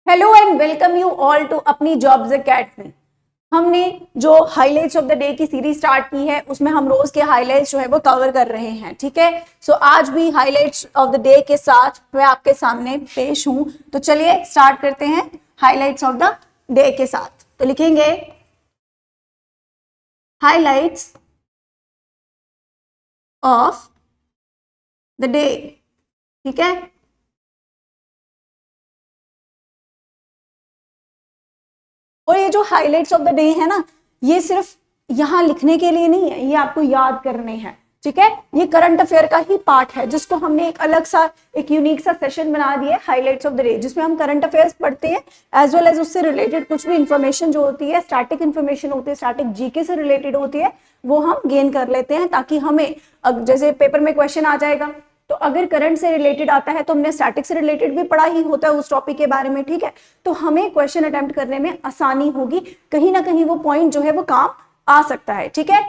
Hello and welcome you all to अपनी jobs academy. हमने जो हाइलाइट्स ऑफ द डे की सीरीज स्टार्ट की है उसमें हम रोज के हाइलाइट्स जो है वो कवर कर रहे हैं। ठीक है, सो आज भी हाइलाइट्स ऑफ द डे के साथ मैं आपके सामने पेश हूं। तो चलिए स्टार्ट करते हैं हाइलाइट्स ऑफ द डे के साथ। तो लिखेंगे हाइलाइट्स ऑफ द डे। ठीक है, और ये जो हाइलाइट्स ऑफ द डे है ना, ये सिर्फ यहां लिखने के लिए नहीं है, ये आपको याद करने हैं। ठीक है, ये करंट अफेयर का ही पार्ट है जिसको हमने एक अलग सा एक यूनिक सा सेशन बना दिया है, हाइलाइट्स ऑफ द डे, जिसमें हम करंट अफेयर्स पढ़ते हैं एज वेल एज उससे रिलेटेड कुछ भी इंफॉर्मेशन जो होती है, स्टैटिक इंफॉर्मेशन होती है, स्टैटिक जीके से रिलेटेड होती है, वो हम गेन कर लेते हैं ताकि हमें जैसे पेपर में क्वेश्चन आ जाएगा तो अगर करंट से रिलेटेड आता है तो हमने स्टैटिक से रिलेटेड भी पढ़ा ही होता है उस टॉपिक के बारे में। ठीक है, तो हमें क्वेश्चन अटेम्प्ट करने में आसानी होगी, कहीं ना कहीं वो पॉइंट जो है वो काम आ सकता है। ठीक है,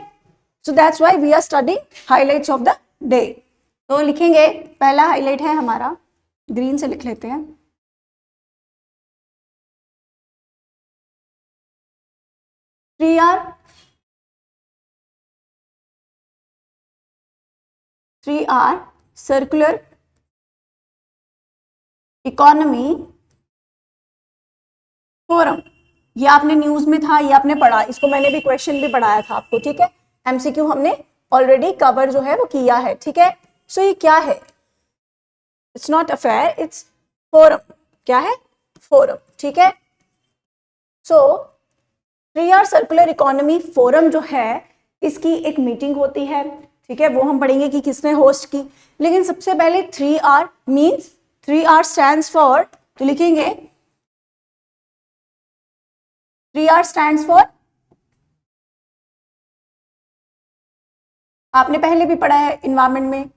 so that's why we are studying highlights of the day. तो लिखेंगे, पहला हाईलाइट है हमारा, ग्रीन से लिख लेते हैं, 3R सर्कुलर इकोनॉमी फोरम। ये आपने न्यूज में था, ये आपने पढ़ा, इसको मैंने भी क्वेश्चन भी पढ़ाया था आपको। ठीक है, एमसीक्यू हमने ऑलरेडी कवर जो है वो किया है। ठीक है, सो ये क्या है? It's not affair, it's forum. क्या है? फोरम। ठीक है, सो 3R सर्कुलर इकोनॉमी फोरम जो है, इसकी एक मीटिंग होती है। ठीक है, वो हम पढ़ेंगे कि किसने होस्ट की। लेकिन सबसे पहले 3R means, 3R stands for, तो लिखेंगे 3R स्टैंड्स फॉर, आपने पहले भी पढ़ा है इन्वायरमेंट में,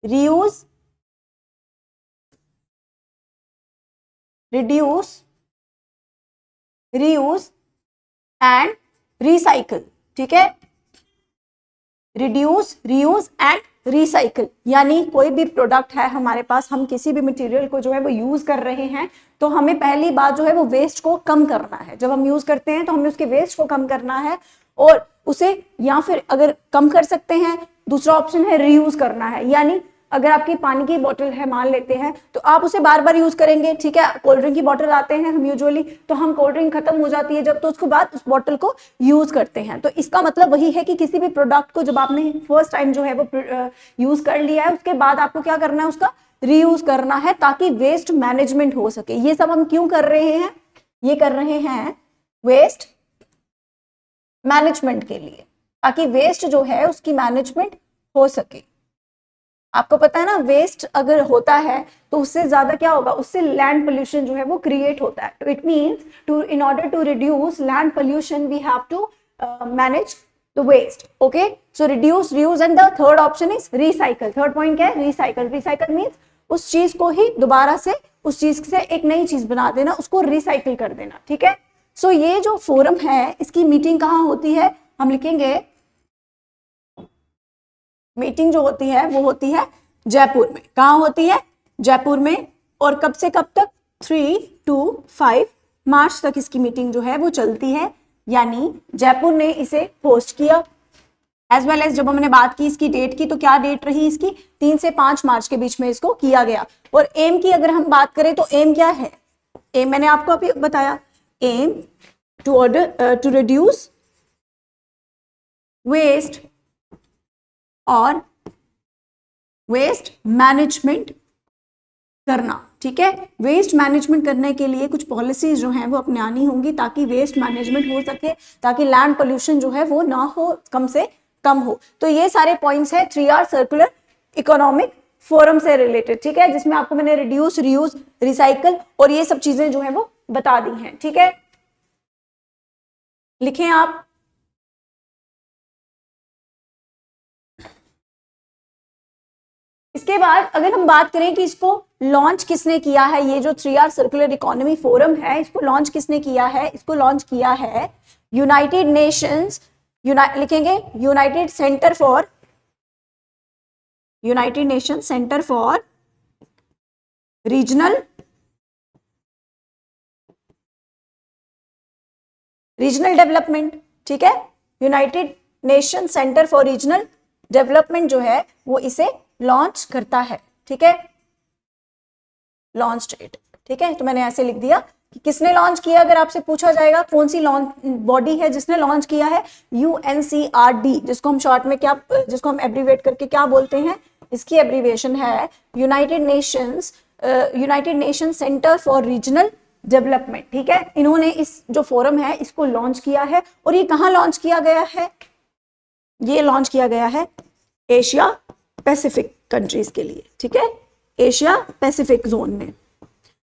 reuse, reduce, reuse and recycle. ठीक है, रिड्यूस, रीयूज एंड रिसाइकल, यानी कोई भी प्रोडक्ट है हमारे पास, हम किसी भी मटेरियल को जो है वो यूज कर रहे हैं, तो हमें पहली बात जो है वो वेस्ट को कम करना है। जब हम यूज करते हैं तो हमें उसके वेस्ट को कम करना है, और उसे, या फिर अगर कम कर सकते हैं, दूसरा ऑप्शन है रीयूज करना है। यानी अगर आपकी पानी की बोतल है मान लेते हैं, तो आप उसे बार बार यूज करेंगे। ठीक है, कोल्ड ड्रिंक की बोतल आते हैं हम यूजुअली, तो हम कोल्ड ड्रिंक खत्म हो जाती है जब, तो उसके बाद उस बोतल को यूज करते हैं। तो इसका मतलब वही है कि किसी भी प्रोडक्ट को जब आपने फर्स्ट टाइम जो है वो यूज कर लिया है, उसके बाद आपको क्या करना है, उसका रीयूज करना है, ताकि वेस्ट मैनेजमेंट हो सके। ये सब हम क्यों कर रहे हैं? ये कर रहे हैं वेस्ट मैनेजमेंट के लिए, ताकि वेस्ट जो है उसकी मैनेजमेंट हो सके। आपको पता है ना, वेस्ट अगर होता है तो उससे ज्यादा क्या होगा, उससे लैंड पोल्यूशन जो है वो क्रिएट होता है। तो it means to, in order to reduce land pollution we have to manage the waste. Okay, so reduce, reuse and the third option is recycle. Third point क्या है? रिसाइकल। रिसाइकल मींस उस चीज को ही दोबारा से, उस चीज से एक नई चीज बना देना, उसको रिसाइकिल कर देना। ठीक है, सो ये जो फोरम है इसकी मीटिंग कहाँ होती है? हम लिखेंगे मीटिंग जो होती है वो होती है जयपुर में। कहाँ होती है? जयपुर में। और कब से कब तक? 3 to 5 मार्च तक इसकी मीटिंग जो है वो चलती है, यानी जयपुर ने इसे होस्ट किया। एज वेल एज जब हमने बात की इसकी डेट की, तो क्या डेट रही इसकी? 3 से 5 मार्च के बीच में इसको किया गया। और एम की अगर हम बात करें तो एम क्या है? एम मैंने आपको अभी बताया, एम टू रिड्यूस वेस्ट और वेस्ट मैनेजमेंट करना। ठीक है, वेस्ट मैनेजमेंट करने के लिए कुछ पॉलिसीज जो हैं वो अपनानी होंगी ताकि वेस्ट मैनेजमेंट हो सके, ताकि लैंड पोल्यूशन जो है वो ना हो, कम से कम हो। तो ये सारे पॉइंट्स है 3R सर्कुलर इकोनॉमिक फोरम से रिलेटेड। ठीक है, जिसमें आपको मैंने रिड्यूस, रीयूज, रिसाइकल और ये सब चीजें जो है वो बता दी हैं। ठीक है, लिखें आप, इसके बाद अगर हम बात करें कि इसको लॉन्च किसने किया है, ये जो 3R सर्कुलर इकोनॉमी फोरम है, इसको लॉन्च किसने किया है? इसको लॉन्च किया है यूनाइटेड नेशंस, लिखेंगे United centre for, United nation centre for regional regional development, ठीक है, United nation centre for regional development जो है वो इसे लॉन्च करता है, ठीक है, लॉन्च डेट, ठीक है। तो मैंने ऐसे लिख दिया कि किसने लॉन्च किया, अगर आपसे पूछा जाएगा कौन सी लॉन्च बॉडी है जिसने लॉन्च किया है, यूएनसीआरडी, जिसको हम शॉर्ट में क्या, जिसको हम एब्रीवेट करके क्या बोलते हैं, इसकी एब्रीवेशन है United nation centre for regional development, ठीक है। इन्होंने इस जो फोरम है इसको लॉन्च किया है, और ये कहाँ लॉन्च किया गया है, ये लॉन्च किया गया है एशिया पैसिफिक कंट्रीज के लिए, ठीक है, एशिया पैसिफिक जोन में,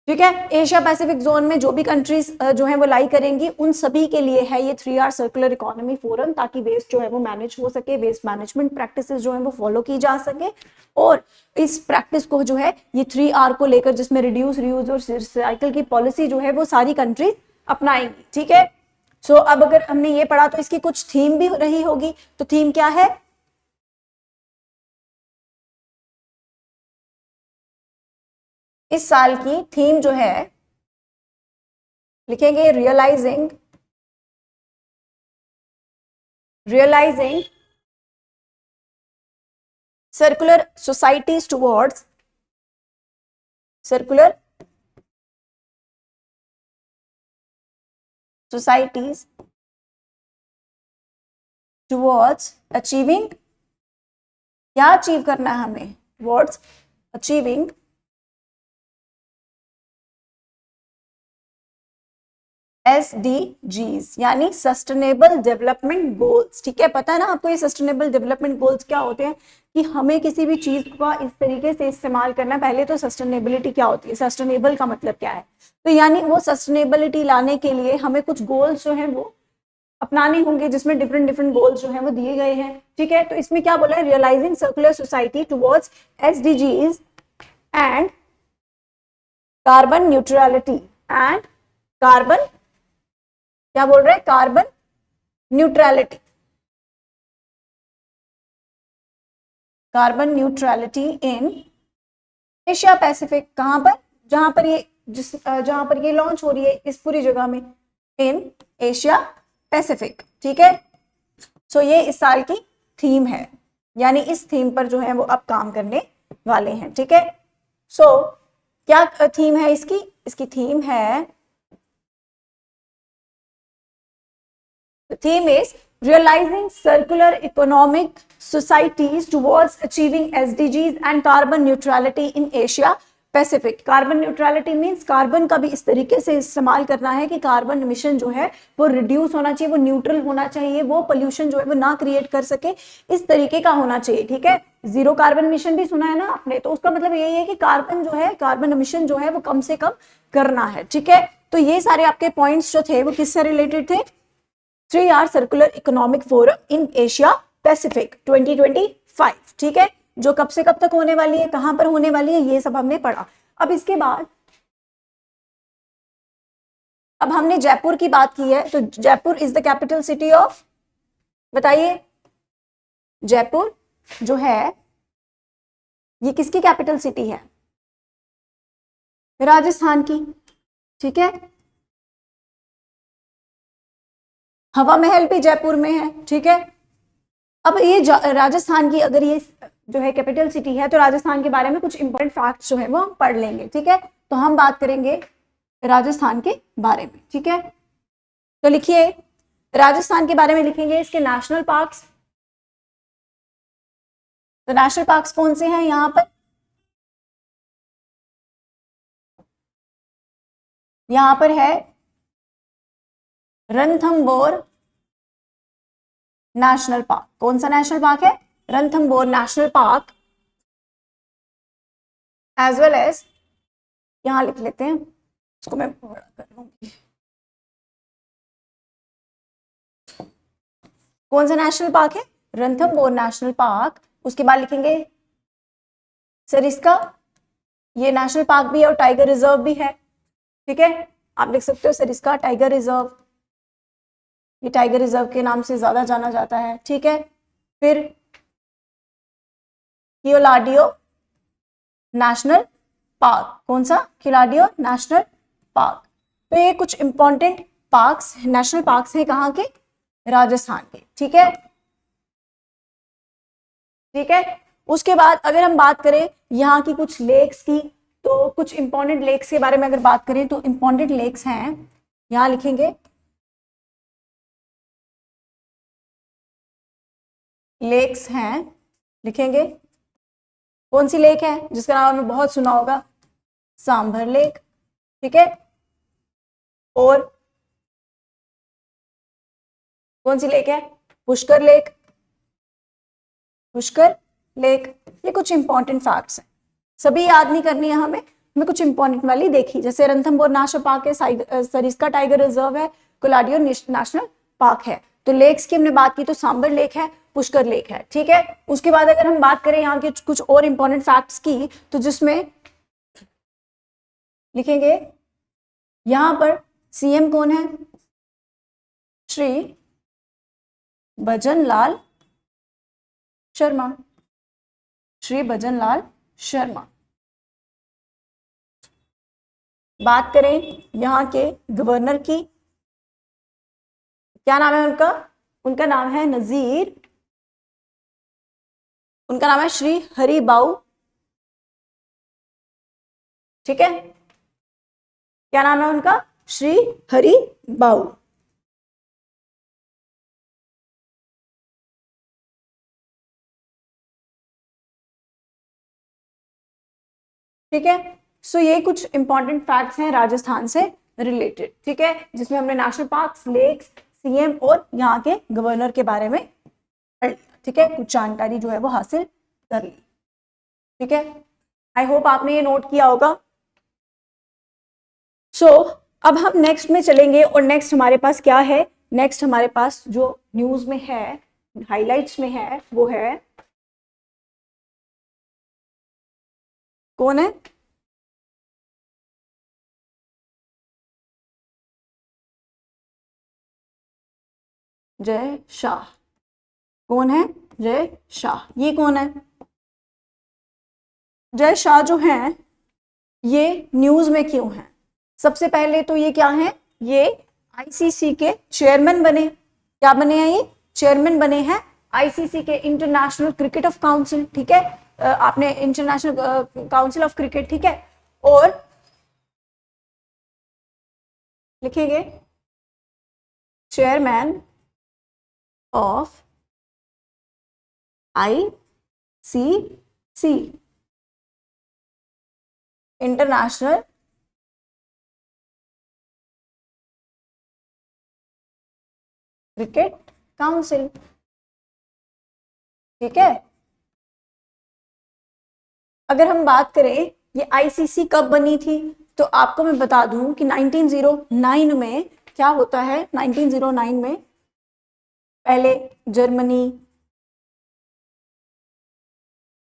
ठीक है। एशिया पैसिफिक जोन में जो भी कंट्रीज जो है वो लाई करेंगी, उन सभी के लिए है ये 3R सर्कुलर इकोनॉमी फोरम, ताकि वेस्ट जो है वो मैनेज हो सके, वेस्ट मैनेजमेंट प्रैक्टिसेस जो है वो फॉलो की जा सके, और इस प्रैक्टिस को जो है ये 3R को लेकर, जिसमें रिड्यूस, रीयूज और रिसाइकल की पॉलिसी जो है वो सारी कंट्रीज अपनाएंगी, ठीक है। सो अब अगर हमने ये पढ़ा तो इसकी कुछ थीम भी रही होगी, तो थीम क्या है, इस साल की थीम जो है लिखेंगे realising circular societies towards circular societies towards achieving, क्या अचीव करना है हमें, टुवर्ड्स अचीविंग SDGs यानी सस्टेनेबल डेवलपमेंट गोल्स, ठीक है। पता है ना आपको ये सस्टेनेबल डेवलपमेंट गोल्स क्या होते हैं, कि हमें किसी भी चीज का इस तरीके से इस्तेमाल करना है। पहले तो सस्टेनेबिलिटी क्या होती है, सस्टेनेबल का मतलब क्या है, तो यानी वो सस्टेनेबिलिटी लाने के लिए हमें कुछ गोल्स जो है वो अपनाने होंगे, जिसमें डिफरेंट डिफरेंट गोल्स जो हैं वो दिए गए हैं, ठीक है। तो इसमें क्या बोला है, realising circular society towards SDGs and carbon neutrality, and carbon, क्या बोल रहे हैं, carbon neutrality, carbon neutrality in Asia Pacific, कहां पर, जहां पर ये जहां पर ये लॉन्च हो रही है इस पूरी जगह में, इन एशिया पैसिफिक, ठीक है। सो ये इस साल की थीम है, यानी इस थीम पर जो है वो अब काम करने वाले हैं, ठीक है। सो क्या थीम है इसकी, इसकी थीम है, the theme is realizing circular economic societies towards achieving SDGs and carbon neutrality in Asia Pacific। Carbon neutrality means carbon का भी इस तरीके से इस्तेमाल करना है कि कार्बन एमिशन जो है वो रिड्यूस होना चाहिए, वो न्यूट्रल होना चाहिए, वो पोल्यूशन जो है वो ना क्रिएट कर सके, इस तरीके का होना चाहिए, ठीक है। जीरो कार्बन एमिशन भी सुना है ना आपने, तो उसका मतलब यही है कि कार्बन जो है, कार्बन एमिशन जो है वो कम से कम करना है, ठीक है। तो ये सारे आपके पॉइंट्स जो थे वो किससे रिलेटेड थे, 3R circular economic forum in Asia Pacific 2025, ठीक है, जो कब से कब तक होने वाली है, कहां पर होने वाली है, ये सब हमने पढ़ा। अब इसके बाद अब हमने जयपुर की बात की है, तो Jaipur is the capital city of, बताइए, जयपुर जो है ये किसकी कैपिटल सिटी है, राजस्थान की, ठीक है। हवा महल भी जयपुर में है, ठीक है। अब ये राजस्थान की अगर ये जो है कैपिटल सिटी है, तो राजस्थान के बारे में कुछ इंपॉर्टेंट फैक्ट्स जो है वो हम पढ़ लेंगे, ठीक है। तो हम बात करेंगे राजस्थान के बारे में, ठीक है। तो लिखिए, राजस्थान के बारे में लिखेंगे इसके नेशनल पार्क्स। तो नेशनल पार्क्स कौन से हैं यहाँ पर, यहाँ पर है रणथंबोर नेशनल पार्क। कौन सा नेशनल पार्क है, Ranthambore national park, as well as, यहां लिख लेते हैं, इसको मैं बड़ा कर लूंगी, कौन सा नेशनल पार्क है, रणथंबोर नेशनल पार्क। उसके बाद लिखेंगे सरिस्का, ये नेशनल पार्क भी है और टाइगर रिजर्व भी है, ठीक है। आप लिख सकते हो सरिस्का टाइगर रिजर्व, ये टाइगर रिजर्व के नाम से ज्यादा जाना जाता है, ठीक है। फिर कियोलाडियो नेशनल पार्क, कौन सा, कियोलाडियो नेशनल पार्क। तो ये कुछ इंपॉर्टेंट पार्क्स, नेशनल पार्क्स हैं कहाँ के, राजस्थान के, ठीक है, ठीक है। उसके बाद अगर हम बात करें यहाँ की कुछ लेक्स की, तो कुछ इंपॉर्टेंट लेक्स के बारे में अगर बात करें तो इंपॉर्टेंट लेक्स हैं, यहाँ लिखेंगे लेक्स हैं, लिखेंगे कौन सी लेक है जिसका नाम आपने बहुत सुना होगा, सांभर लेक, ठीक है। और कौन सी लेक है, पुष्कर लेक, पुष्कर लेक। ये कुछ इंपॉर्टेंट फैक्ट्स हैं, सभी याद नहीं करनी है हमें कुछ इंपॉर्टेंट वाली देखी, जैसे रणथंभौर नेशनल पार्क है, सरिस्का टाइगर रिजर्व है, कोलाडियो नेशनल पार्क है। तो लेक्स की हमने बात की तो सांबर लेक है, पुष्कर लेक है, ठीक है। उसके बाद अगर हम बात करें यहाँ के कुछ और इंपॉर्टेंट फैक्ट्स की, तो जिसमें लिखेंगे यहाँ पर सीएम कौन है, श्री भजन लाल शर्मा, श्री भजन लाल शर्मा। बात करें यहाँ के गवर्नर की, क्या नाम है उनका, उनका नाम है नजीर, उनका नाम है श्री हरि बाऊ, ठीक है, क्या नाम है उनका, श्री हरि बाऊ। ठीक है, सो ये कुछ इंपॉर्टेंट फैक्ट्स हैं राजस्थान से रिलेटेड, ठीक है, जिसमें हमने नेशनल पार्क्स, लेक्स, सीएम और यहाँ के गवर्नर के बारे में पढ़ लिया, ठीक है, कुछ जानकारी जो है वो हासिल कर ली, ठीक है। आई होप आपने ये नोट किया होगा। सो अब हम नेक्स्ट में चलेंगे, और नेक्स्ट हमारे पास क्या है, नेक्स्ट हमारे पास जो न्यूज में है, हाइलाइट्स में है, वो है कौन है, जय शाह। कौन है, जय शाह। ये कौन है, जय शाह जो हैं ये न्यूज में क्यों हैं, सबसे पहले तो ये क्या है, ये आईसीसी के चेयरमैन बने, क्या बने हैं ये, चेयरमैन बने हैं आईसीसी के, इंटरनेशनल क्रिकेट ऑफ काउंसिल, ठीक है, आपने इंटरनेशनल काउंसिल ऑफ क्रिकेट, ठीक है। और लिखेंगे chairman of ICC, international cricket council, ठीक है। अगर हम बात करें ये आईसीसी कब बनी थी, तो आपको मैं बता दूं कि 1909 में क्या होता है, 1909 में पहले जर्मनी,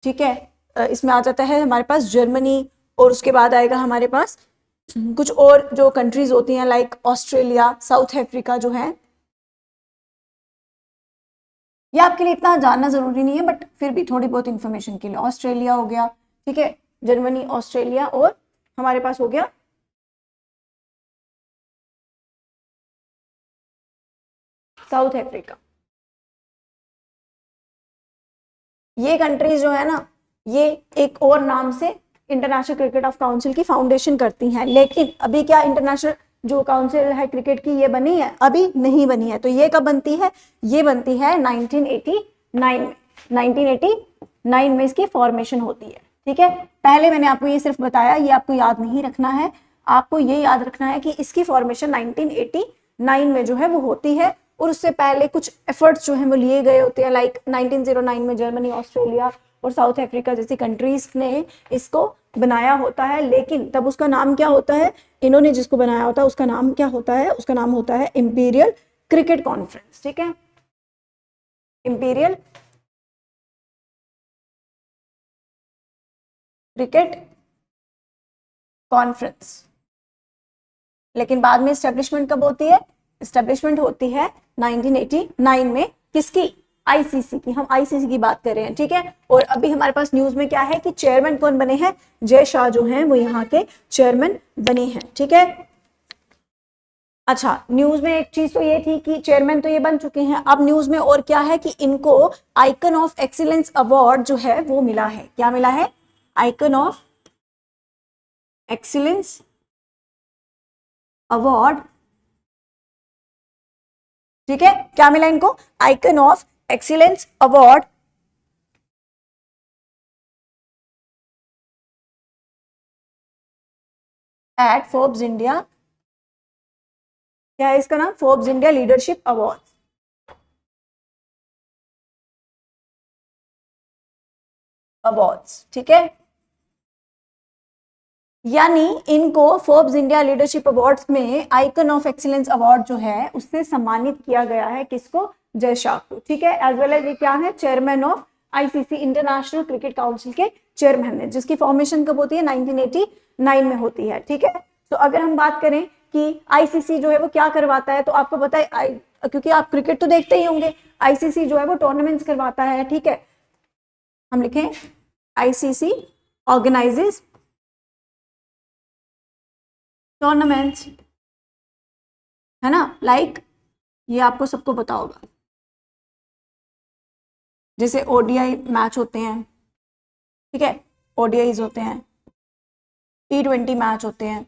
ठीक है, इसमें आ जाता है हमारे पास जर्मनी, और उसके बाद आएगा हमारे पास कुछ और जो कंट्रीज होती हैं लाइक ऑस्ट्रेलिया, साउथ अफ्रीका जो है, ये आपके लिए इतना जानना जरूरी नहीं है, बट फिर भी थोड़ी बहुत इंफॉर्मेशन के लिए, ऑस्ट्रेलिया हो गया, ठीक है, जर्मनी, ऑस्ट्रेलिया, और हमारे पास हो गया साउथ अफ्रीका। ये कंट्रीज जो है ना, ये एक और नाम से इंटरनेशनल क्रिकेट ऑफ काउंसिल की फाउंडेशन करती हैं, लेकिन अभी क्या इंटरनेशनल जो काउंसिल है क्रिकेट की ये बनी है, अभी नहीं बनी है। तो ये कब बनती है, ये बनती है 1989 में, 1989 में इसकी फॉर्मेशन होती है, ठीक है। पहले मैंने आपको ये सिर्फ बताया, ये आपको याद नहीं रखना है, आपको ये याद रखना है कि इसकी फॉर्मेशन 1989 में जो है वो होती है, और उससे पहले कुछ एफर्ट्स जो है वो लिए गए होते हैं, लाइक 1909 में जर्मनी, ऑस्ट्रेलिया और साउथ अफ्रीका जैसी कंट्रीज ने इसको बनाया होता है, लेकिन तब उसका नाम क्या होता है, इन्होंने जिसको बनाया होता है उसका नाम क्या होता है, उसका नाम होता है इंपीरियल क्रिकेट कॉन्फ्रेंस, ठीक है, इंपीरियल क्रिकेट कॉन्फ्रेंस। लेकिन बाद में एस्टेब्लिशमेंट कब होती है, एस्टेब्लिशमेंट होती है 1989 में, किसकी, आईसीसी की, हम आईसीसी की बात कर रहे हैं, ठीक है। और अभी हमारे पास न्यूज में क्या है कि चेयरमैन कौन बने हैं, जय शाह जो हैं वो यहाँ के चेयरमैन बने हैं, ठीक है। अच्छा, न्यूज में एक चीज तो ये थी कि चेयरमैन तो ये बन चुके हैं, अब न्यूज में और क्या है कि इनको आइकन ऑफ एक्सीलेंस अवार्ड जो है वो मिला है। क्या मिला है? Icon of excellence award. ठीक है, क्या मिला इनको? Icon of excellence award eight Forbes India. क्या है इसका नाम? Forbes India leadership award. Awards, ठीक है। यानी इनको फोर्ब्स इंडिया लीडरशिप अवार्ड्स में आइकन ऑफ एक्सीलेंस अवार्ड जो है उससे सम्मानित किया गया है। किसको? जय शाह को, ठीक है। एज वेल एज ये क्या है? Chairman of ICC, international cricket council के चेयरमैन है, जिसकी फॉर्मेशन कब होती है? 1989 में होती है, ठीक है। तो अगर हम बात करें कि आईसीसी जो है वो क्या करवाता है, तो आपको पता है, क्योंकि आप क्रिकेट तो देखते ही होंगे, आईसीसी जो है वो टूर्नामेंट्स करवाता है, ठीक है। हम लिखें आईसीसी ऑर्गेनाइजेस टूर्नामेंट्स, है ना। लाइक ये आपको सबको पता होगा, जैसे ओडीआई मैच होते हैं, ठीक है, ओडीआईज होते हैं, T20 मैच होते हैं,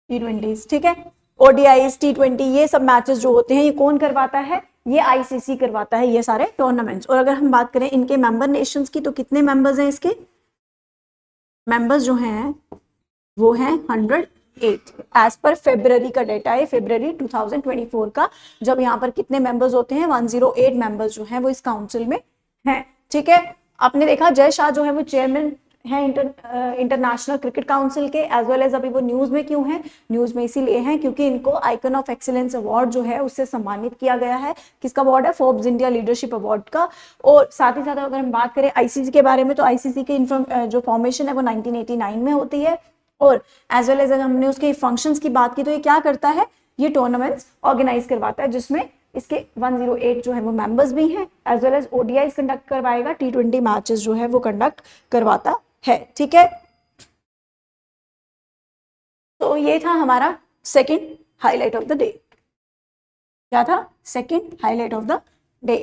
T20s, ठीक है। ओडीआईज, T20, ये सब मैचेस जो होते हैं ये कौन करवाता है? ये आईसीसी करवाता है, ये सारे टूर्नामेंट्स। और अगर हम बात करें इनके मेंबर नेशंस की, तो कितने मेंबर्स हैं इसके? मेंबर्स जो हैं वो हैं 108 एज पर फेब्रवरी का डेटा है, फेब्रवरी 2024 का, जब यहाँ पर कितने मेंबर्स होते हैं? 108 मेंबर्स जो हैं वो इस काउंसिल में हैं, ठीक है। आपने देखा जय शाह जो है वो चेयरमैन है इंटरनेशनल क्रिकेट काउंसिल के, एज वेल एज अभी वो न्यूज में क्यों है? न्यूज में इसीलिए है क्योंकि इनको आइकन ऑफ एक्सीलेंस अवार्ड जो है उससे सम्मानित किया गया है। किसका अवार्ड है? फोर्ब्स इंडिया लीडरशिप अवार्ड का। और साथ ही साथ अगर हम बात करें आईसीसी के बारे में, तो आईसीसी की जो फॉर्मेशन है वो 1989 में होती है। और एज वेल एज हमने उसके फंक्शंस की बात की, तो ये क्या करता है? ये टूर्नामेंट्स ऑर्गेनाइज करवाता है, जिसमें इसके 108 जो है वो मेंबर्स भी हैं, as well as ODI conduct करवाएगा, T20 मैचेस जो है वो कंडक्ट करवाता है, ठीक है। तो ये था हमारा second highlight of the day. क्या था? Second highlight of the day.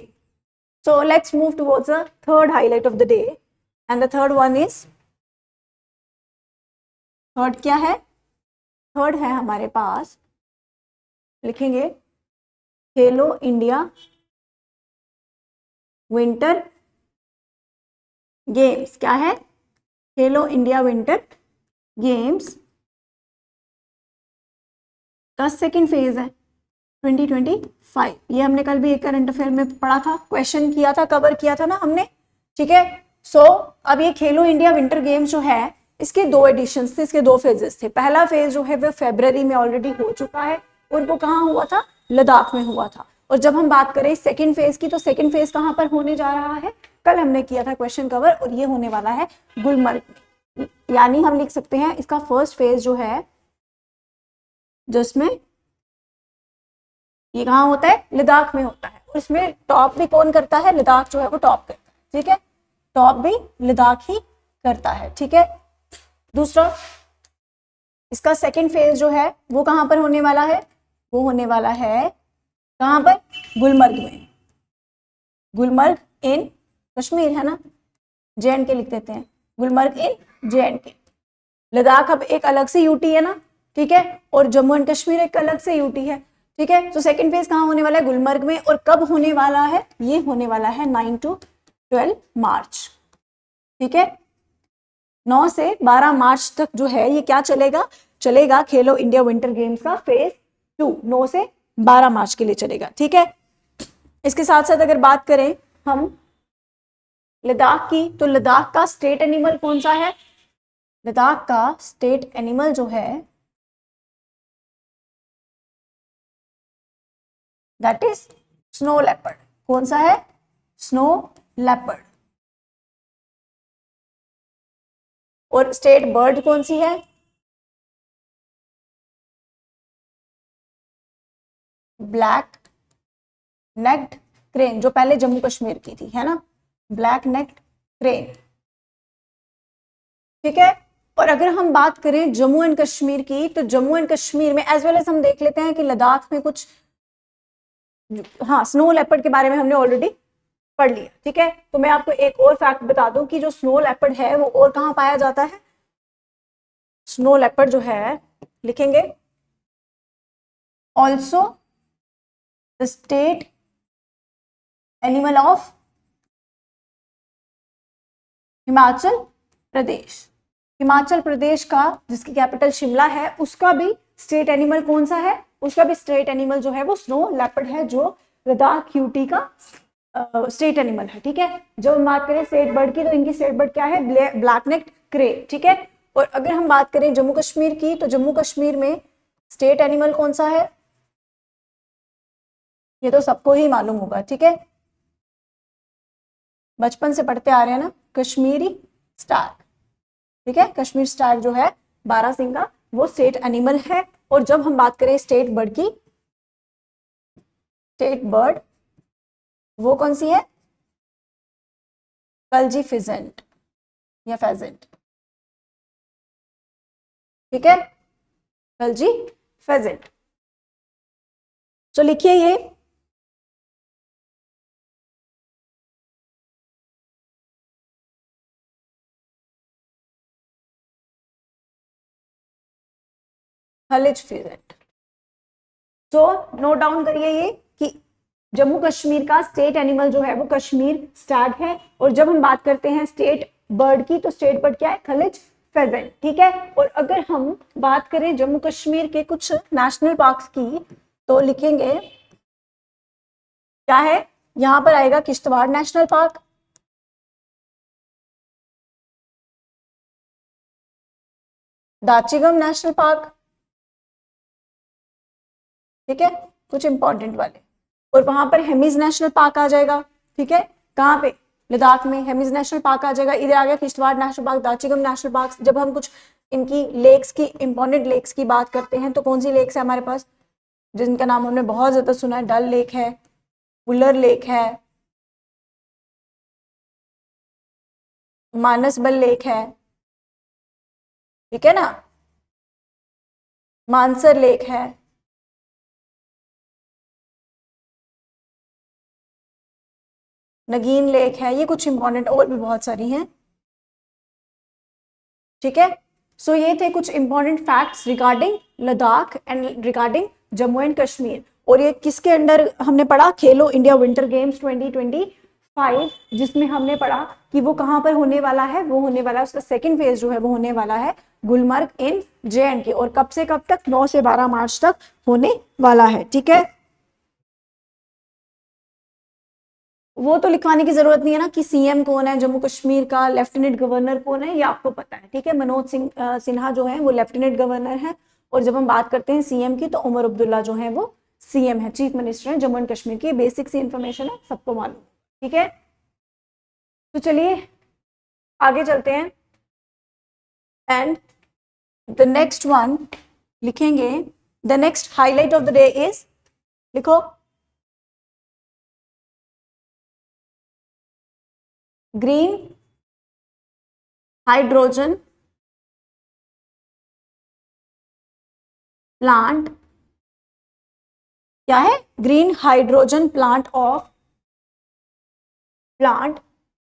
So let's move towards the third highlight of the day, and the third one is, third क्या है? थर्ड है हमारे पास, लिखेंगे खेलो इंडिया विंटर गेम्स। क्या है? खेलो इंडिया विंटर गेम्स का सेकेंड फेज है 2025। ये हमने कल भी एक करंट अफेयर में पढ़ा था, क्वेश्चन किया था, कवर किया था ना हमने, ठीक है। सो अब ये खेलो इंडिया विंटर गेम्स जो है इसके दो एडिशंस थे, इसके दो फेजेस थे। पहला फेज जो है वो फरवरी में ऑलरेडी हो चुका है, और वो कहाँ हुआ था? लद्दाख में हुआ था। और जब हम बात करें सेकेंड फेज की, तो सेकेंड फेज कहाँ पर होने जा रहा है? कल हमने किया था क्वेश्चन कवर, और ये होने वाला है गुलमर्ग में। यानी हम लिख सकते हैं इसका फर्स्ट फेज जो है, जिसमें ये कहाँ होता है? लद्दाख में होता है। और इसमें टॉप भी कौन करता है? लद्दाख जो है वो टॉप करता है, ठीक है। टॉप भी लद्दाख ही करता है, ठीक है। दूसरा, इसका सेकंड फेज जो है वो कहाँ पर होने वाला है? वो होने वाला है कहाँ पर? गुलमर्ग में। गुलमर्ग इन कश्मीर, है ना, JNK लिख देते हैं, गुलमर्ग इन JNK। लद्दाख अब एक अलग से यूटी है ना, ठीक है, और जम्मू एंड कश्मीर एक अलग से यूटी है, ठीक है। तो सेकंड फेज कहाँ होने वाला है? गुलमर्ग में। और कब होने वाला है? ये होने वाला है 9 to 12 मार्च, ठीक है। 9 से 12 मार्च तक जो है ये क्या चलेगा? चलेगा खेलो इंडिया विंटर गेम्स का फेज 2, 9 से 12 मार्च के लिए चलेगा, ठीक है। इसके साथ साथ अगर बात करें हम लद्दाख की, तो लद्दाख का स्टेट एनिमल कौन सा है? लद्दाख का स्टेट एनिमल जो है दैट इज स्नो लेपर्ड। कौन सा है? Snow leopard. और स्टेट बर्ड कौन सी है? ब्लैक नेक्ड क्रेन, जो पहले जम्मू कश्मीर की थी, है ना, ब्लैक नेक्ड क्रेन, ठीक है। और अगर हम बात करें जम्मू एंड कश्मीर की, तो जम्मू एंड कश्मीर में एज वेल एज हम देख लेते हैं कि लद्दाख में कुछ, हाँ, स्नो लेपर्ड के बारे में हमने ऑलरेडी पढ़ लिया, ठीक है। तो मैं आपको एक और फैक्ट बता दूं कि जो स्नो लेपर्ड है वो और कहाँ पाया जाता है। स्नो लेपर्ड जो है, लिखेंगे also the state animal of Himachal Pradesh. Himachal Pradesh का, जिसकी कैपिटल शिमला है, उसका भी स्टेट एनिमल कौन सा है, उसका भी स्टेट एनिमल जो है वो स्नो लेपर्ड है, जो लद्दाख यूटी का स्टेट एनिमल है, ठीक है। जब हम बात करें स्टेट बर्ड की, तो इनकी स्टेट बर्ड क्या है, ब्लैक नेक्ड क्रे, ठीक है। और अगर हम बात करें जम्मू कश्मीर की, तो जम्मू कश्मीर में स्टेट एनिमल कौन सा है, ये तो सबको ही मालूम होगा, ठीक है, बचपन से पढ़ते आ रहे हैं ना, कश्मीरी स्टार्क, ठीक है। कश्मीर स्टार्क जो है बारहसिंगा, वो स्टेट एनिमल है। और जब हम बात करें स्टेट बर्ड की, स्टेट बर्ड वो कौन सी है, कलजी फिजेंट या फेजेंट, ठीक है, कलजी फेजेंट। तो लिखिए ये हलिज फिजेंट। तो नोट डाउन करिए ये कि जम्मू कश्मीर का स्टेट एनिमल जो है वो कश्मीर स्टैग है। और जब हम बात करते हैं स्टेट बर्ड की, तो स्टेट बर्ड क्या है, खलिज फेजेंट, ठीक है। और अगर हम बात करें जम्मू कश्मीर के कुछ नेशनल पार्क्स की, तो लिखेंगे क्या है, यहां पर आएगा Kishtwar national park, Dachigam national park, ठीक है, कुछ इंपॉर्टेंट वाले। और वहां पर हेमिज नेशनल पार्क आ जाएगा, ठीक है, कहाँ पे, लद्दाख में हेमिज नेशनल पार्क आ जाएगा। इधर आ गया Kishtwar national park, Dachigam national park. जब हम कुछ इनकी लेक्स की, इंपॉर्टेंट लेक्स की बात करते हैं, तो कौन सी लेक्स है हमारे पास, जिनका नाम हमने बहुत ज्यादा सुना है, डल लेक है, वुलर लेक है, मानसबल लेक है, ठीक है ना, मानसर लेक है, नगीन लेक है, ये कुछ इंपॉर्टेंट और भी बहुत सारी हैं, ठीक है। सो ये थे कुछ important facts regarding Ladakh and regarding Jammu and Kashmir. और ये किसके अंडर हमने पढ़ा, खेलो इंडिया विंटर गेम्स 2025, जिसमें हमने पढ़ा कि वो कहाँ पर होने वाला है, वो होने वाला है, उसका सेकेंड फेज जो है वो होने वाला है गुलमर्ग इन JNK। और कब से कब तक, 9 से 12 मार्च तक होने वाला है, ठीक है। वो तो लिखवाने की जरूरत नहीं है ना कि सीएम कौन है जम्मू कश्मीर का, लेफ्टिनेंट गवर्नर कौन है, ये आपको पता है, ठीक है। मनोज सिन्हा जो है वो लेफ्टिनेंट गवर्नर है। और जब हम बात करते हैं सीएम की, तो उमर अब्दुल्ला जो है वो सीएम है, चीफ मिनिस्टर है जम्मू एंड कश्मीर की। बेसिक सी इंफॉर्मेशन है, सबको मालूम, ठीक है। तो चलिए आगे चलते हैं। एंड द नेक्स्ट वन लिखेंगे, the next highlight of the day is, लिखो ग्रीन हाइड्रोजन प्लांट, क्या है, green hydrogen plant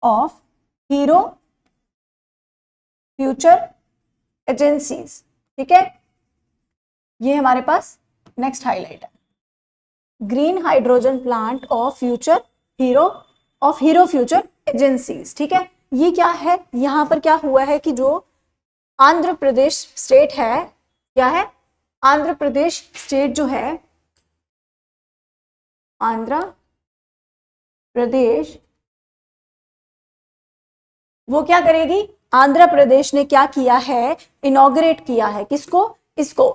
of hero future agencies, ठीक है। ये हमारे पास नेक्स्ट हाईलाइट है, green hydrogen plant of hero future agencies, ठीक है। ये क्या है, यहां पर क्या हुआ है कि जो आंध्र प्रदेश स्टेट है, क्या है, आंध्र प्रदेश स्टेट जो है, आंध्र प्रदेश, वो क्या करेगी, आंध्र प्रदेश ने क्या किया है, इनॉग्रेट किया है, किसको, इसको,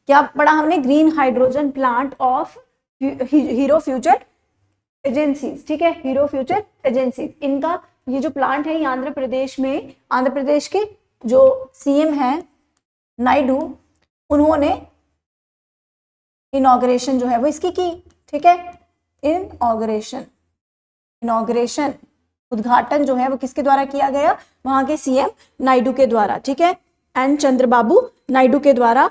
क्या पढ़ा हमने, green hydrogen plant of hero future agencies, ठीक है, हीरो फ्यूचर एजेंसीज। इनका ये जो प्लांट है, ये आंध्र प्रदेश में, आंध्र प्रदेश के जो सीएम है नायडू, उन्होंने इनॉग्रेशन जो है वो इसकी की, ठीक है। इनॉग्रेशन उद्घाटन जो है वो किसके द्वारा किया गया, वहां के सीएम नायडू के द्वारा, ठीक है। एंड चंद्रबाबू नायडू के द्वारा,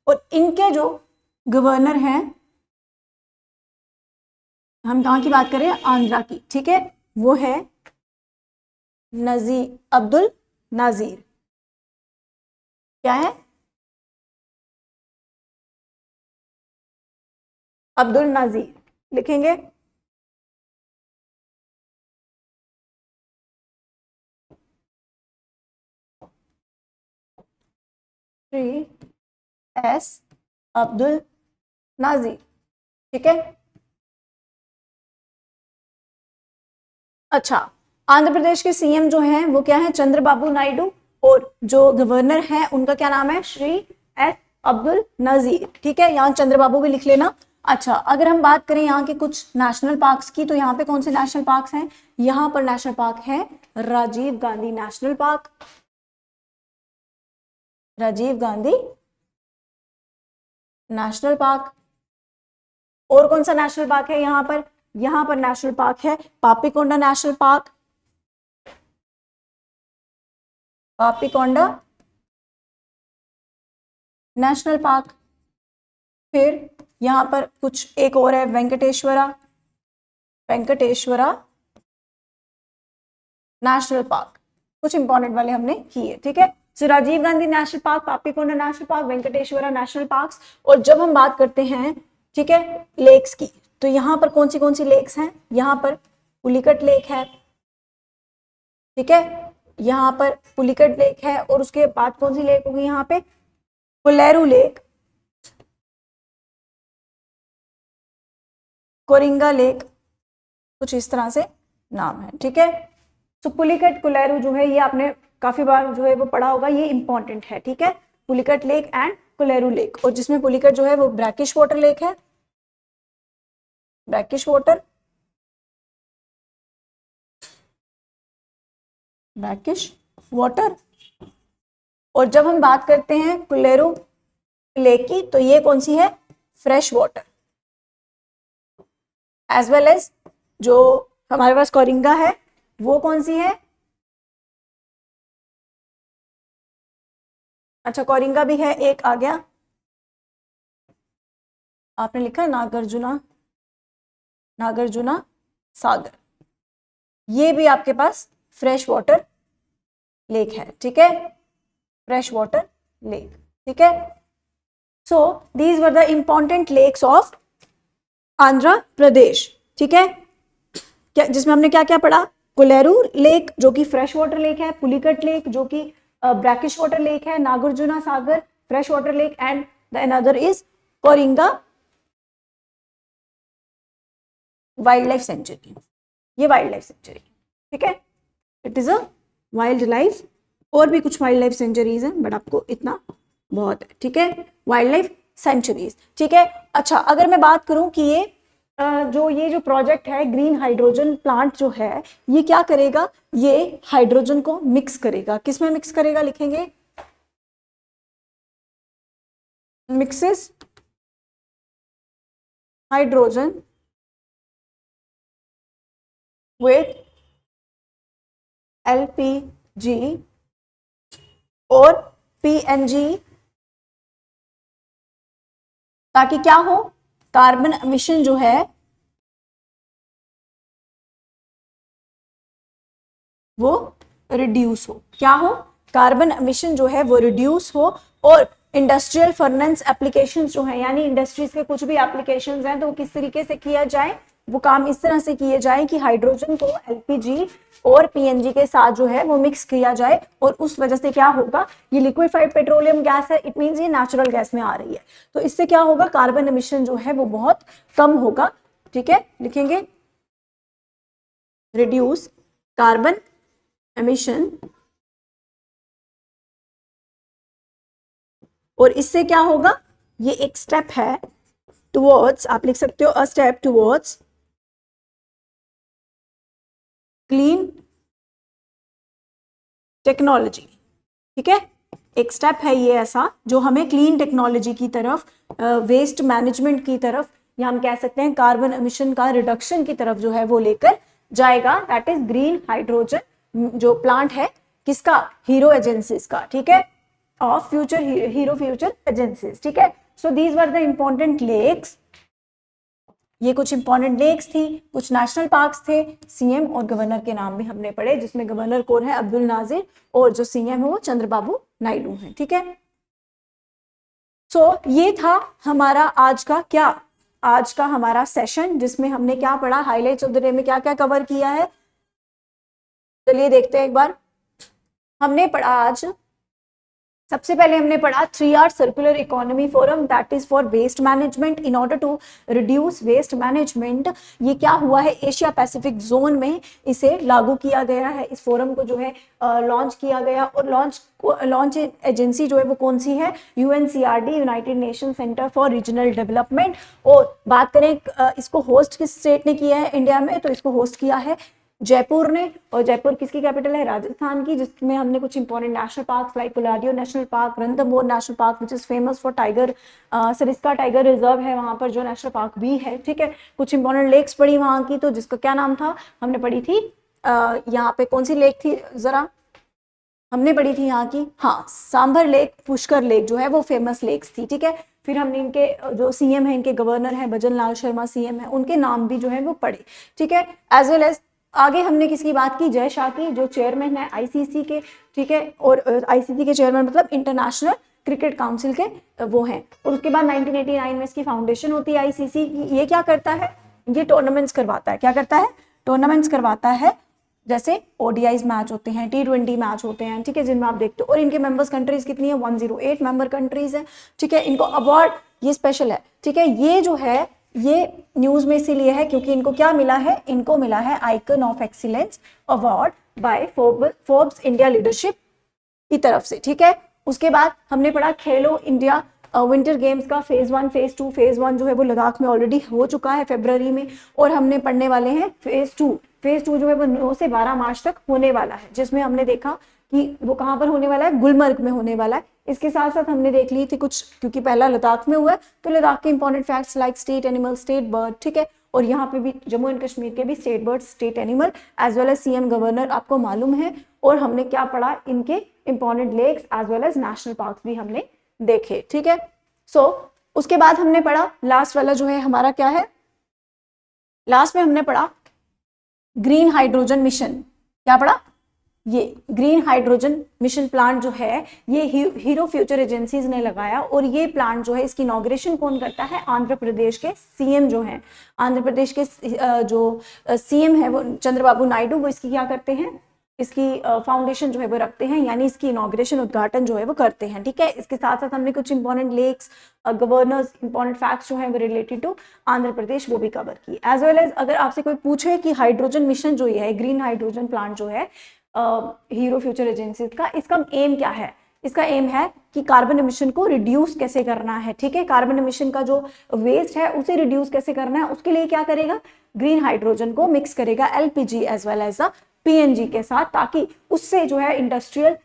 और इनके जो गवर्नर हैं, हम कहाँ की बात करें, आंध्रा की, ठीक है, वो है अब्दुल नाजीर। क्या है? अब्दुल नाजीर लिखेंगे। श्री एस अब्दुल नाजीर, ठीक है। अच्छा, आंध्र प्रदेश के सीएम जो हैं वो क्या है, चंद्रबाबू नायडू, और जो गवर्नर है उनका क्या नाम है, श्री एस अब्दुल नजीर, ठीक है। यहाँ चंद्रबाबू भी लिख लेना। अच्छा, अगर हम बात करें यहाँ के कुछ नेशनल पार्क्स की, तो यहाँ पे कौन से नेशनल पार्क्स हैं, यहाँ पर नेशनल पार्क है Rajiv Gandhi national park, Rajiv Gandhi national park. और कौन सा नेशनल पार्क है यहाँ पर, यहाँ पर नेशनल पार्क है Papikonda national park, Papikonda national park. फिर यहाँ पर कुछ एक और है वेंकटेश्वरा, वेंकटेश्वरा नेशनल पार्क। कुछ इंपॉर्टेंट वाले हमने किए, ठीक है। So Rajiv Gandhi national park, Papikonda national park, Venkateswara national parks. और जब हम बात करते हैं, ठीक है, लेक्स की, तो यहाँ पर कौन सी लेक्स हैं, यहाँ पर पुलिकट लेक है, ठीक है, यहाँ पर पुलिकट लेक है। और उसके बाद कौन सी लेक होगी यहाँ पे, कोलेरू लेक, कोरिंगा लेक, कुछ इस तरह से नाम है, ठीक है। तो पुलिकट कोलेरू जो है ये आपने काफी बार जो है वो पढ़ा होगा, ये इंपॉर्टेंट है, ठीक है। Pulicat lake and Kolleru lake, और जिसमें पुलिकट जो है वो ब्रैकिश वाटर लेक है, ब्रैकिश वाटर, ब्रैकिश वाटर। और जब हम बात करते हैं कोलेरू लेक की, तो ये कौन सी है, fresh water. As well as जो हमारे पास कोरिंगा है वो कौन सी है, अच्छा कोरिंगा भी है, एक आ गया, आपने लिखा है नागार्जुना, नागार्जुना सागर, ये भी आपके पास फ्रेश वाटर लेक है, ठीक है, फ्रेश वाटर लेक, ठीक है। So these were the important lakes of Andhra Pradesh, ठीक है। क्या जिसमें हमने क्या क्या पढ़ा, कोलेरू लेक जो कि फ्रेश वाटर लेक है, पुलिकट लेक जो कि ब्रैकिश वाटर लेक है, Nagarjuna Sagar fresh water lake, and the another is Coringa wild life sanctuary, ये वाइल्ड लाइफ सेंचुरी, ठीक है, it is a wild life. और भी कुछ वाइल्ड लाइफ सेंचुरीज हैं बट आपको इतना बहुत है, ठीक है, वाइल्ड लाइफ सेंचुरीज, ठीक है। अच्छा, अगर मैं बात करूं कि ये जो प्रोजेक्ट है ग्रीन हाइड्रोजन प्लांट जो है, ये क्या करेगा, ये हाइड्रोजन को मिक्स करेगा, किसमें मिक्स करेगा, लिखेंगे मिक्सेस हाइड्रोजन विथ LPG और PNG, ताकि क्या हो, कार्बन एमिशन जो है वो रिड्यूस हो, क्या हो, कार्बन एमिशन जो है वो रिड्यूस हो। और इंडस्ट्रियल फर्नेंस एप्लीकेशंस जो है, यानी इंडस्ट्रीज के कुछ भी एप्लीकेशंस हैं तो किस तरीके से किया जाए, वो काम इस तरह से किए जाए कि हाइड्रोजन को LPG और PNG के साथ जो है वो मिक्स किया जाए, और उस वजह से क्या होगा, ये लिक्विफाइड पेट्रोलियम गैस है, इट मींस ये नेचुरल गैस में आ रही है, तो इससे क्या होगा, कार्बन एमिशन जो है वो बहुत कम होगा, ठीक है, लिखेंगे रिड्यूस कार्बन एमिशन। और इससे क्या होगा, ये एक स्टेप है टुवर्ड्स, आप लिख सकते हो a step towards clean technology, ठीक है, एक स्टेप है ये ऐसा जो हमें क्लीन टेक्नोलॉजी की तरफ, वेस्ट मैनेजमेंट की तरफ, या हम कह सकते हैं कार्बन एमिशन का रिडक्शन की तरफ जो है वो लेकर जाएगा, दैट इज ग्रीन हाइड्रोजन जो प्लांट है, किसका, हीरो एजेंसीज का, ठीक है। Of future hero future agencies, ठीक है। So these were the important lakes, ये कुछ इंपॉर्टेंट लेक्स थी, कुछ नेशनल पार्क्स थे, सीएम और गवर्नर के नाम भी हमने पढ़े, जिसमें गवर्नर कौन है, अब्दुल नाजिर, और जो सीएम है वो चंद्रबाबू नायडू है, ठीक है। सो ये था हमारा आज का क्या, आज का हमारा सेशन, जिसमें हमने क्या पढ़ा, हाइलाइट्स ऑफ द डे में क्या क्या कवर किया है। चलिए देखते हैं एक बार। हमने पढ़ा आज, सबसे पहले हमने पढ़ा 3R circular economy forum, that is for waste management in order to reduce waste management. ये क्या हुआ है, एशिया पैसिफिक जोन में इसे लागू किया गया है, इस फोरम को जो है लॉन्च किया गया, और लॉन्च एजेंसी जो है वो कौन सी है, UNCRD, United nation centre for regional development. और बात करें इसको होस्ट किस स्टेट ने किया है इंडिया में, तो इसको होस्ट किया है जयपुर ने, और जयपुर किसकी कैपिटल है, राजस्थान की, जिसमें हमने कुछ important national park like Keoladeo national park, Ranthambore national park which is famous for tiger, Sariska tiger reserve है वहां पर जो नेशनल पार्क भी है, ठीक है। कुछ इंपॉर्टेंट लेक्स पढ़ी वहां की, तो जिसका क्या नाम था, हमने पढ़ी थी यहाँ पे कौन सी लेक थी, जरा हमने पढ़ी थी यहाँ की, हाँ सांभर लेक, पुष्कर लेक जो है वो फेमस लेक्स थी, ठीक है। फिर हमने इनके जो सीएम है, इनके गवर्नर है भजन लाल शर्मा सीएम है, उनके नाम भी जो है वो पढ़े, ठीक है। एज वेल एज आगे हमने किसकी बात की, जय शाह की, जो चेयरमैन है आईसीसी के, ठीक है। और आईसीसी के चेयरमैन मतलब इंटरनेशनल क्रिकेट काउंसिल के वो हैं। और उसके बाद 1989 में इसकी फाउंडेशन होती है आईसीसी की। ये क्या करता है, ये टूर्नामेंट्स करवाता है, क्या करता है, टूर्नामेंट्स करवाता है, जैसे ओडीआईज मैच होते हैं, T20 मैच होते हैं, ठीक है, जिनमें आप देखते हो। और इनके मेंबर्स कंट्रीज कितनी है, 108 मेंबर कंट्रीज है, ठीक है। इनको अवार्ड ये स्पेशल है, ठीक है। ये जो है ये न्यूज में इसीलिए है क्योंकि इनको क्या मिला है, इनको मिला है icon of excellence award bye Forbes India leadership की तरफ से, ठीक है। उसके बाद हमने पढ़ा खेलो इंडिया विंटर गेम्स का फेज 1 फेज 2। फेज 1 जो है वो लद्दाख में ऑलरेडी हो चुका है फरवरी में, और हमने पढ़ने वाले हैं फेज 2। फेज 2 जो है वो 9 से 12 मार्च तक होने वाला है, जिसमें हमने देखा कि वो कहाँ पर होने वाला है, गुलमर्ग में होने वाला है। इसके साथ साथ हमने देख ली थी कुछ, क्योंकि पहला लद्दाख में हुआ है तो लद्दाख के important facts like state animal, state bird, ठीक है। और यहाँ पे भी जम्मू एंड कश्मीर के भी state bird, state animal as well as CM governor आपको मालूम है। और हमने क्या पढ़ा, इनके important lakes as well as national park भी हमने देखे, ठीक है। सो उसके बाद हमने पढ़ा लास्ट वाला जो है हमारा क्या है, लास्ट में हमने पढ़ा ग्रीन हाइड्रोजन मिशन। क्या पढ़ा, ये ग्रीन हाइड्रोजन मिशन प्लांट जो है ये हीरो फ्यूचर एजेंसीज ने लगाया, और ये प्लांट जो है इसकी इनॉग्रेशन कौन करता है, आंध्र प्रदेश के सीएम जो हैं, आंध्र प्रदेश के जो सीएम है वो चंद्रबाबू नायडू, वो इसकी क्या करते हैं, इसकी फाउंडेशन जो है वो रखते हैं, यानी इसकी इनॉग्रेशन, उद्घाटन जो है वो करते हैं, ठीक है। इसके साथ साथ हमने कुछ important lakes, governors, important facts जो है वो रिलेटेड टू आंध्र प्रदेश वो भी कवर की। एज वेल एज अगर आपसे कोई पूछे कि हाइड्रोजन मिशन जो ये है, ग्रीन हाइड्रोजन प्लांट जो है हीरो फ्यूचर एजेंसीज का, इसका एम क्या है, इसका एम है कि कार्बन एमिशन को रिड्यूस कैसे करना है, ठीक है। कार्बन एमिशन का जो वेस्ट है उसे रिड्यूस कैसे करना है, उसके लिए क्या करेगा, ग्रीन हाइड्रोजन को मिक्स करेगा LPG as well as PNG के साथ, ताकि उससे जो है इंडस्ट्रियल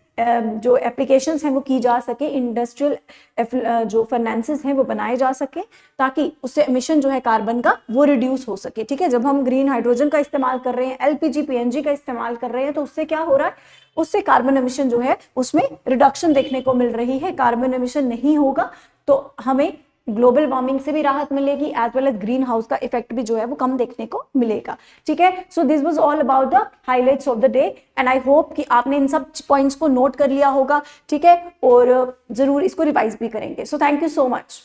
जो एप्लीकेशंस हैं वो की जा सके, इंडस्ट्रियल जो फाइनेंसेस हैं वो बनाए जा सके, ताकि उससे एमिशन जो है कार्बन का वो रिड्यूस हो सके, ठीक है। जब हम ग्रीन हाइड्रोजन का इस्तेमाल कर रहे हैं, एलपीजी पीएनजी का इस्तेमाल कर रहे हैं, तो उससे क्या हो रहा है, उससे कार्बन एमिशन जो है उसमें रिडक्शन देखने को मिल रही है। कार्बन एमिशन नहीं होगा तो हमें ग्लोबल वार्मिंग से भी राहत मिलेगी, as well as green house का इफेक्ट भी जो है वो कम देखने को मिलेगा, ठीक है। So this was all about the highlights of the day, and I hope कि आपने इन सब पॉइंट्स को नोट कर लिया होगा, ठीक है, और जरूर इसको रिवाइज भी करेंगे। So thank you so much.